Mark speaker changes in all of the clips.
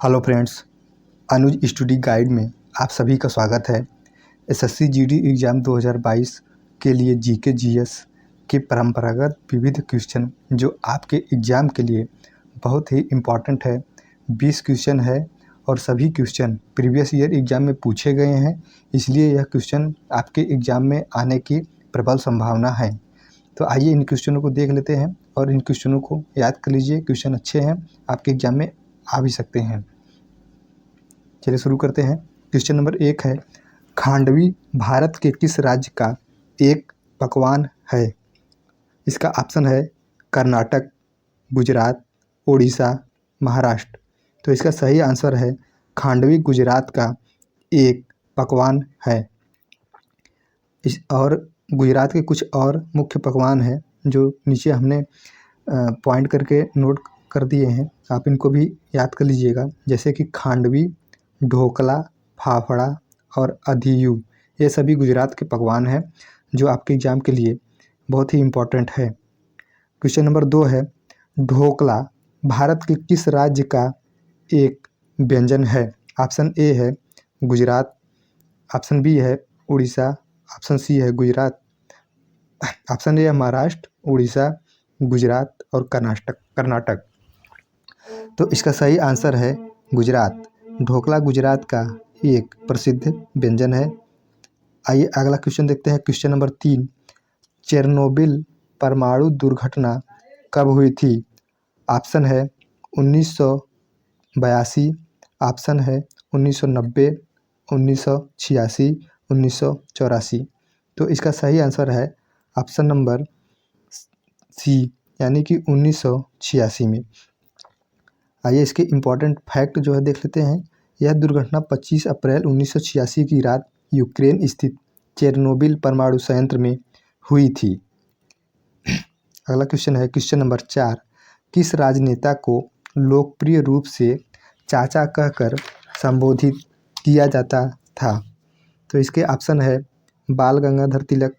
Speaker 1: Hello friends, अनुज study guide में आप सभी का स्वागत है। एसएससी जीडी एग्ज़ाम 2022 के लिए जीके जीएस के परंपरागत विविध क्वेश्चन जो आपके एग्ज़ाम के लिए बहुत ही इम्पॉर्टेंट है। 20 क्वेश्चन है और सभी क्वेश्चन प्रीवियस ईयर एग्ज़ाम में पूछे गए हैं, इसलिए यह क्वेश्चन आपके एग्ज़ाम में आने की प्रबल संभावना है। तो आइए इन क्वेश्चनों को देख लेते हैं और इन क्वेश्चनों को याद कर लीजिए। क्वेश्चन अच्छे हैं, आपके एग्ज़ाम में आ भी सकते हैं। चलिए शुरू करते हैं। क्वेश्चन नंबर 1 है, खांडवी भारत के किस राज्य का एक पकवान है? इसका ऑप्शन है कर्नाटक, गुजरात, उड़ीसा, महाराष्ट्र। तो इसका सही आंसर है खांडवी गुजरात का एक पकवान है। और गुजरात के कुछ और मुख्य पकवान हैं जो नीचे हमने पॉइंट करके नोट कर दिए हैं, आप इनको भी याद कर लीजिएगा। जैसे कि खांडवी, ढोकला, फाफड़ा और अधियू, ये सभी गुजरात के पकवान हैं जो आपके एग्ज़ाम के लिए बहुत ही इम्पोर्टेंट है। क्वेश्चन नंबर 2 है, ढोकला भारत के किस राज्य का एक व्यंजन है? ऑप्शन ए है गुजरात, ऑप्शन बी है उड़ीसा, ऑप्शन सी है गुजरात, ऑप्शन ए है महाराष्ट्र, उड़ीसा, गुजरात और कर्नाटक। तो इसका सही आंसर है गुजरात। ढोकला गुजरात का एक प्रसिद्ध व्यंजन है। आइए अगला क्वेश्चन देखते हैं। क्वेश्चन नंबर 3, चेरनोबिल परमाणु दुर्घटना कब हुई थी? ऑप्शन है 1982, ऑप्शन है 1990, 1986, 1984। तो इसका सही आंसर है ऑप्शन नंबर सी, यानी कि 1986 में। आइए इसके इम्पॉर्टेंट फैक्ट जो है देख लेते हैं। यह दुर्घटना 25 अप्रैल 1986 की रात यूक्रेन स्थित चेरनोबिल परमाणु संयंत्र में हुई थी। अगला क्वेश्चन है क्वेश्चन नंबर 4, किस राजनेता को लोकप्रिय रूप से चाचा कहकर संबोधित किया जाता था? तो इसके ऑप्शन है बाल गंगाधर तिलक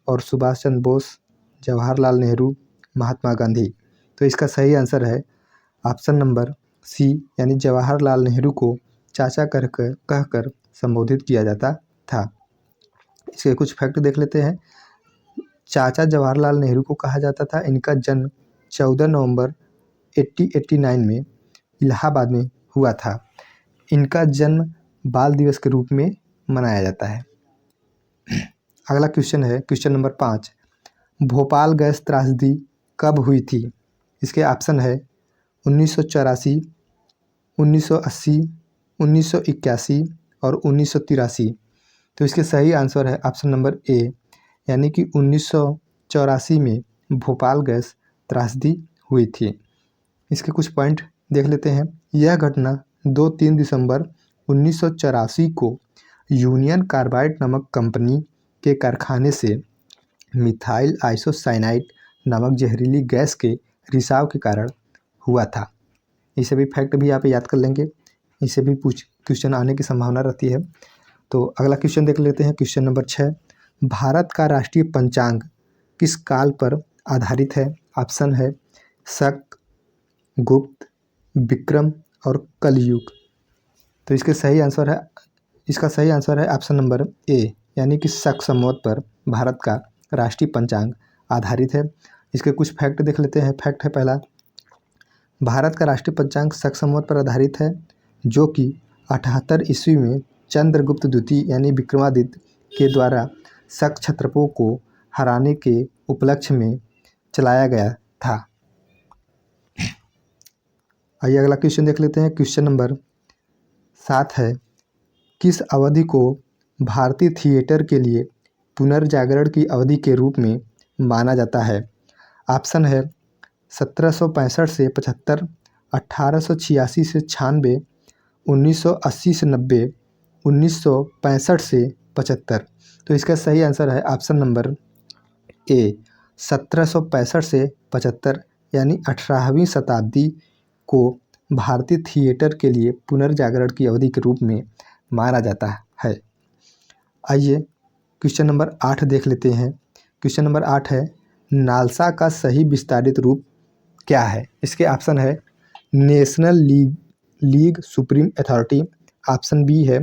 Speaker 1: और सुभाष चंद्र बोस, जवाहरलाल नेहरू, महात्मा गांधी। तो इसका सही आंसर है ऑप्शन नंबर सी, यानी जवाहरलाल नेहरू को चाचा कहकर संबोधित किया जाता था। इसके कुछ फैक्ट देख लेते हैं। चाचा जवाहरलाल नेहरू को कहा जाता था। इनका जन्म 14 नवंबर 1889 में इलाहाबाद में हुआ था। इनका जन्म बाल दिवस के रूप में मनाया जाता है। अगला क्वेश्चन है क्वेश्चन नंबर 5, भोपाल गैस त्रासदी कब हुई थी? इसके ऑप्शन है 1984, 1980, 1981 और 1983। तो इसके सही आंसर है ऑप्शन नंबर ए, यानी कि 1984 में भोपाल गैस त्रासदी हुई थी। इसके कुछ पॉइंट देख लेते हैं। यह घटना 2-3 दिसंबर 1984 को यूनियन कार्बाइड नामक कंपनी के कारखाने से मिथाइल आइसोसाइनाइड नामक जहरीली गैस के रिसाव के कारण हुआ था। इसे भी फैक्ट भी आप याद कर लेंगे, इसे भी क्वेश्चन आने की संभावना रहती है। तो अगला क्वेश्चन देख लेते हैं। क्वेश्चन नंबर 6, भारत का राष्ट्रीय पंचांग किस काल पर आधारित है? ऑप्शन है शक, गुप्त, विक्रम और कलयुग। तो इसका सही आंसर है ऑप्शन नंबर ए, यानी कि शक संवत पर भारत का राष्ट्रीय पंचांग आधारित है। इसके कुछ फैक्ट देख लेते हैं। फैक्ट है पहला, भारत का राष्ट्रीय पंचांग शक संवत पर आधारित है, जो कि 78 ईस्वी में चंद्रगुप्त द्वितीय यानी विक्रमादित्य के द्वारा शक क्षत्रपों को हराने के उपलक्ष्य में चलाया गया था। आइए अगला क्वेश्चन देख लेते हैं। क्वेश्चन नंबर 7 है, किस अवधि को भारतीय थिएटर के लिए पुनर्जागरण की अवधि के रूप में माना जाता है? ऑप्शन है 1765 से 75, 1886 से 96, 1980 से 90, 1965 से 75। तो इसका सही आंसर है ऑप्शन नंबर ए, 1765 से 75, यानी 18वीं शताब्दी को भारतीय थिएटर के लिए पुनर्जागरण की अवधि के रूप में माना जाता है। आइए क्वेश्चन नंबर 8 देख लेते हैं। क्वेश्चन नंबर 8 है, नालसा का सही विस्तारित रूप क्या है? इसके ऑप्शन है national league supreme authority, option B है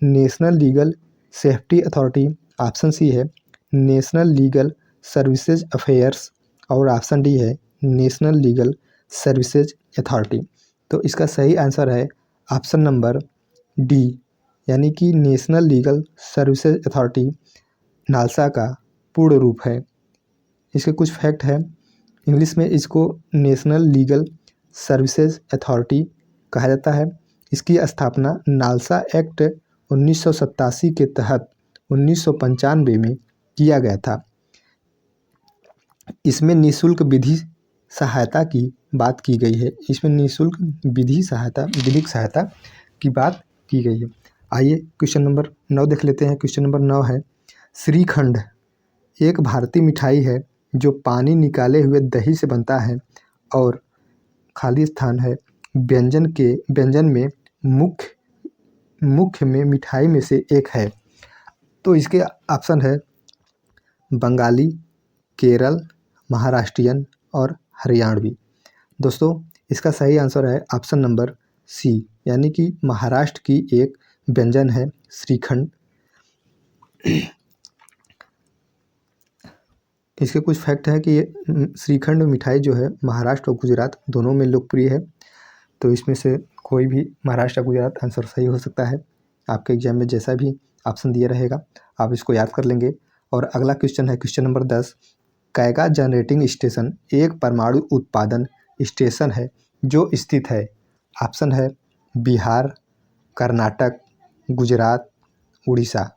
Speaker 1: national legal safety authority, option C है नेशनल लीगल सर्विसेज अफेयर्स और ऑप्शन डी है नेशनल लीगल सर्विसेज अथॉरिटी। तो इसका सही आंसर है ऑप्शन नंबर डी, यानी कि national legal services authority NALSA का पूर्ण रूप है। इसके कुछ फैक्ट है, इंग्लिश में इसको नेशनल लीगल सर्विसेज अथॉरिटी कहा जाता है। इसकी स्थापना नालसा एक्ट 1987 के तहत 1995 में किया गया था। इसमें निःशुल्क विधि सहायता की बात की गई है। इसमें निःशुल्क विधिक सहायता की बात की गई है। आइए क्वेश्चन नंबर 9 देख लेते हैं। क्वेश्चन नंबर 9 है श्रीखंड एक भारतीय मिठाई है जो पानी निकाले हुए दही से बनता है और खाली स्थान है व्यंजन में मुख्य में मिठाई में से एक है। तो इसके ऑप्शन है बंगाली, केरल, महाराष्ट्रियन और हरियाणवी। दोस्तों इसका सही आंसर है ऑप्शन नंबर सी, यानी कि महाराष्ट्र की एक व्यंजन है श्रीखंड। इसके कुछ फैक्ट है कि ये श्रीखंड मिठाई जो है महाराष्ट्र और गुजरात दोनों में लोकप्रिय है। तो इसमें से कोई भी महाराष्ट्र या गुजरात आंसर सही हो सकता है। आपके एग्जाम में जैसा भी ऑप्शन दिया रहेगा आप इसको याद कर लेंगे। और अगला क्वेश्चन है question number 10, Kaiga generating station एक परमाणु उत्पादन स्टेशन है जो स्थित है। ऑप्शन है बिहार, कर्नाटक, गुजरात, उड़ीसा।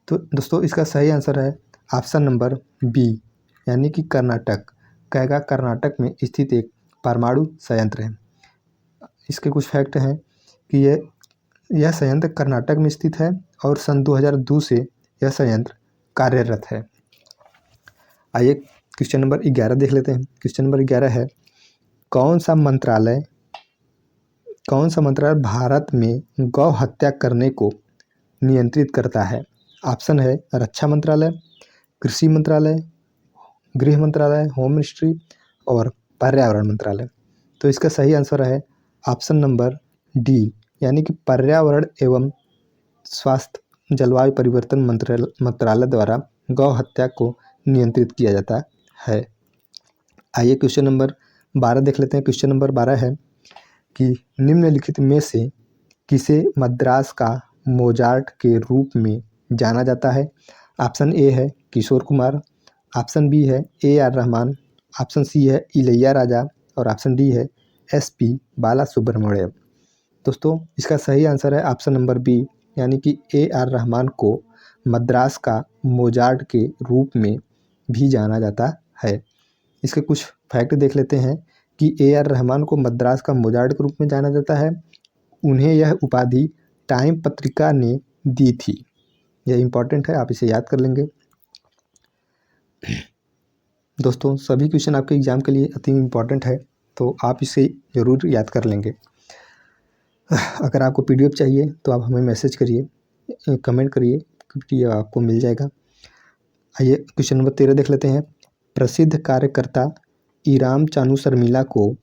Speaker 1: तो दोस्तों इसका सही आंसर है ऑप्शन नंबर बी, यानी कि कर्नाटक। कैगा कर्नाटक में स्थित एक परमाणु संयंत्र है। इसके कुछ फैक्ट हैं कि यह संयंत्र कर्नाटक में स्थित है और सन 2002 से यह संयंत्र कार्यरत है। आइए क्वेश्चन नंबर 11 देख लेते हैं। क्वेश्चन नंबर 11 है कौन सा मंत्रालय भारत में गौ हत्या करने को नियंत्रित करता है। ऑप्शन है रक्षा मंत्रालय, कृषि मंत्रालय, गृह मंत्रालय, होम मिनिस्ट्री और पर्यावरण मंत्रालय। तो इसका सही आंसर है ऑप्शन नंबर डी, यानी कि पर्यावरण एवं स्वास्थ्य जलवायु परिवर्तन मंत्रालय द्वारा गौ हत्या को नियंत्रित किया जाता है। आइए क्वेश्चन नंबर 12 देख लेते हैं। क्वेश्चन नंबर 12 है कि निम्नलिखित में से किसे मद्रास का मोजार्ट के रूप में जाना जाता है। ऑप्शन ए है किशोर कुमार, ऑप्शन बी है AR रहमान, ऑप्शन सी है इलैया राजा और ऑप्शन डी है SP बाला सुब्रमण्यम। दोस्तों इसका सही आंसर है ऑप्शन नंबर बी, यानी कि AR रहमान को मद्रास का मोजार्ट के रूप में भी जाना जाता है। इसके कुछ फैक्ट देख लेते हैं कि AR रहमान को मद्रास का मोजार्ट के रूप में जाना जाता है। उन्हें यह उपाधि टाइम पत्रिका ने दी थी। यह इम्पॉर्टेंट है, आप इसे याद कर लेंगे। दोस्तों सभी क्वेश्चन आपके एग्जाम के लिए अति इम्पॉर्टेंट है, तो आप इसे ज़रूर याद कर लेंगे। अगर आपको PDF चाहिए तो आप हमें मैसेज करिए, कमेंट करिए, PDF आपको मिल जाएगा। आइए क्वेश्चन नंबर 13 देख लेते हैं। प्रसिद्ध कार्यकर्ता इराम चानू शर्मिला को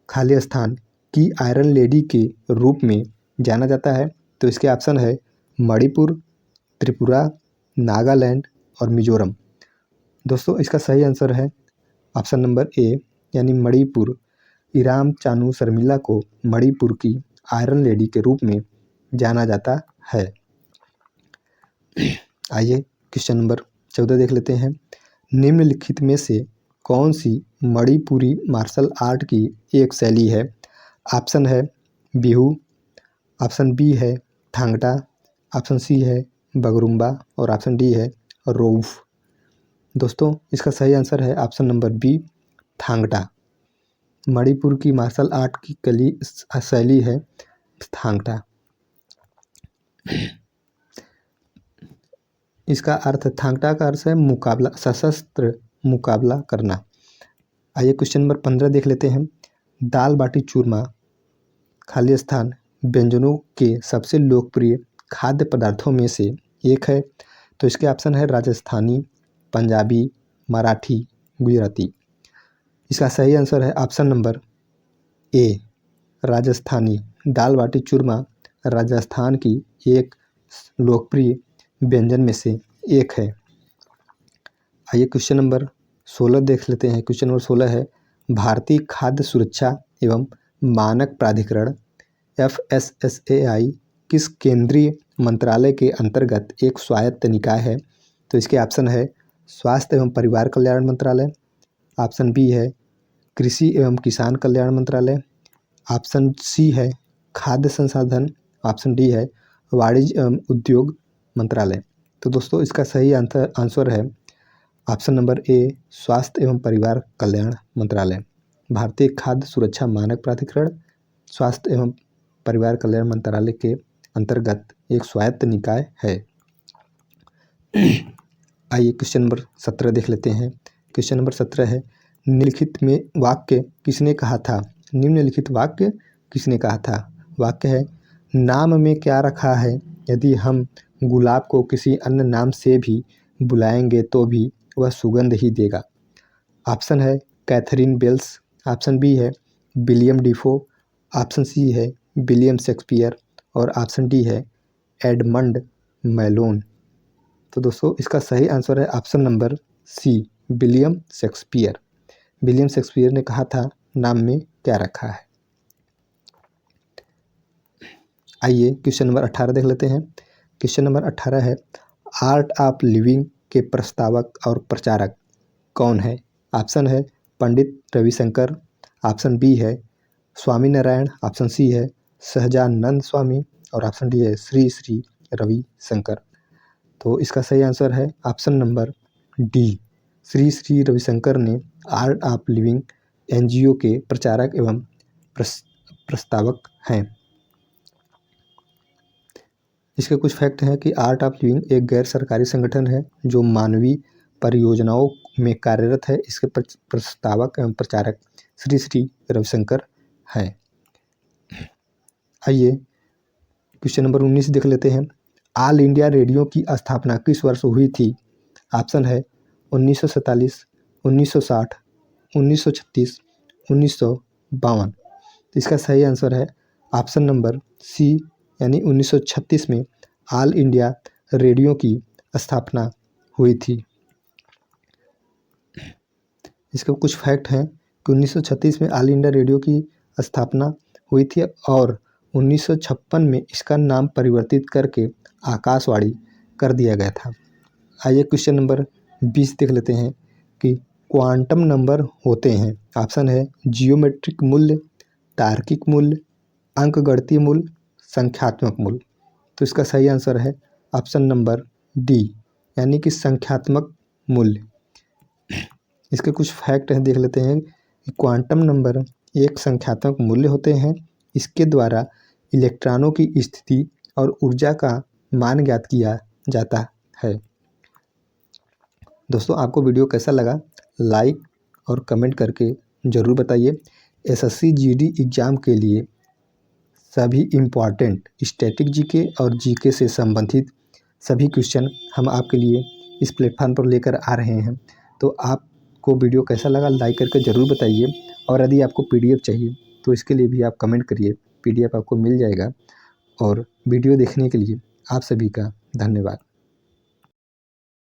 Speaker 1: खाली स्थान की आयरन लेडी के रूप में जाना जाता है। तो इसके ऑप्शन है मणिपुर, त्रिपुरा, नागालैंड और मिजोरम। दोस्तों इसका सही आंसर है ऑप्शन नंबर ए, यानी मणिपुर। इराम चानू शर्मिला को मणिपुर की आयरन लेडी के रूप में जाना जाता है। आइए क्वेश्चन नंबर 14 देख लेते हैं। निम्नलिखित में से कौन सी मणिपुरी मार्शल आर्ट की एक शैली है। ऑप्शन है बिहू, ऑप्शन बी है थांगटा, ऑप्शन सी है बगरुम्बा और ऑप्शन डी है रोउफ। दोस्तों इसका सही आंसर है option number B, Thangta. Manipur की मार्शल आर्ट की शैली है थांगटा। इसका अर्थ थांगटा का अर्थ है मुकाबला, सशस्त्र मुकाबला करना। आइए क्वेश्चन नंबर 15 देख लेते हैं। दाल बाटी चूरमा खाली स्थान व्यंजनों के सबसे लोकप्रिय खाद्य पदार्थों में से एक है। तो इसके ऑप्शन है राजस्थानी, पंजाबी, मराठी, गुजराती। इसका सही आंसर है ऑप्शन नंबर ए, राजस्थानी दाल बाटी चूरमा राजस्थान की एक लोकप्रिय व्यंजन में से एक है। आइए क्वेश्चन नंबर 16 देख लेते हैं। क्वेश्चन नंबर 16 है, भारतीय खाद्य सुरक्षा एवं मानक प्राधिकरण FSSAI किस केंद्रीय मंत्रालय के अंतर्गत एक स्वायत्त निकाय है? तो इसके ऑप्शन है स्वास्थ्य एवं परिवार कल्याण मंत्रालय, ऑप्शन बी है कृषि एवं किसान कल्याण मंत्रालय, ऑप्शन सी है खाद्य संसाधन, ऑप्शन डी है वाणिज्य एवं उद्योग मंत्रालय। तो दोस्तों इसका सही आंसर है ऑप्शन नंबर ए स्वास्थ्य एवं परिवार कल्याण मंत्रालय। भारतीय खाद्य सुरक्षा मानक प्राधिकरण स्वास्थ्य एवं परिवार कल्याण मंत्रालय के अंतर्गत एक स्वायत्त निकाय है। आइए क्वेश्चन नंबर 17 देख लेते हैं। क्वेश्चन नंबर 17 है, निम्नलिखित में वाक्य किसने कहा था? निम्नलिखित वाक्य किसने कहा था? वाक्य है, नाम में क्या रखा है? यदि हम गुलाब को किसी अन्य नाम से भी बुलाएंगे तो भी वह सुगंध ही देगा। ऑप्शन है कैथरीन बेल्स, ऑप्शन बी है विलियम डिफो, ऑप्शन सी है विलियम शेक्सपियर और ऑप्शन डी है एडमंड मैलोन। तो दोस्तों इसका सही आंसर है option number C William Shakespeare. William Shakespeare ने कहा था नाम में क्या रखा है। आइए क्वेश्चन नंबर 18 देख लेते हैं। क्वेश्चन नंबर 18 है, आर्ट ऑफ लिविंग के प्रस्तावक और प्रचारक कौन है? ऑप्शन है पंडित रविशंकर, ऑप्शन बी है स्वामी नारायण, ऑप्शन सी है सहजानंद स्वामी और ऑप्शन डी है श्री श्री रविशंकर। तो इसका सही आंसर है option number D, Shri Shri Ravishankar ने आर्ट ऑफ लिविंग NGO के प्रचारक एवं प्रस्तावक हैं। इसके कुछ फैक्ट हैं कि आर्ट ऑफ लिविंग एक गैर सरकारी संगठन है जो मानवीय परियोजनाओं में कार्यरत है। इसके प्रस्तावक एवं प्रचारक श्री श्री रविशंकर हैं। आइए क्वेश्चन नंबर 19 देख लेते हैं। ऑल इंडिया रेडियो की स्थापना किस वर्ष हुई थी? ऑप्शन है 1947, 1960, 1936, 1952। इसका सही आंसर है ऑप्शन नंबर सी यानी 1936 में ऑल इंडिया रेडियो की स्थापना हुई थी। इसके कुछ फैक्ट हैं कि 1936 में ऑल इंडिया रेडियो की स्थापना हुई थी और 1956 में इसका नाम परिवर्तित करके आकाशवाणी कर दिया गया था। आइए क्वेश्चन नंबर 20 देख लेते हैं कि क्वांटम नंबर होते हैं। ऑप्शन है जियोमेट्रिक मूल्य, तार्किक मूल्य, अंकगणितीय मूल्य, संख्यात्मक मूल्य। तो इसका सही आंसर है ऑप्शन नंबर डी यानी कि संख्यात्मक मूल्य। इसके कुछ फैक्ट हैं देख लेते हैं कि क्वांटम नंबर एक संख्यात्मक मूल्य होते हैं। इसके द्वारा इलेक्ट्रॉनों की स्थिति और ऊर्जा का मान ज्ञात किया जाता है। दोस्तों आपको वीडियो कैसा लगा लाइक और कमेंट करके ज़रूर बताइए। SSC GD एग्ज़ाम के लिए सभी इम्पॉर्टेंट स्टैटिक GK और GK से संबंधित सभी क्वेश्चन हम आपके लिए इस प्लेटफॉर्म पर लेकर आ रहे हैं। तो आपको वीडियो कैसा लगा लाइक करके ज़रूर बताइए और यदि आपको PDF चाहिए तो इसके लिए भी आप कमेंट करिए, PDF आपको मिल जाएगा। और वीडियो देखने के लिए आप सभी का धन्यवाद।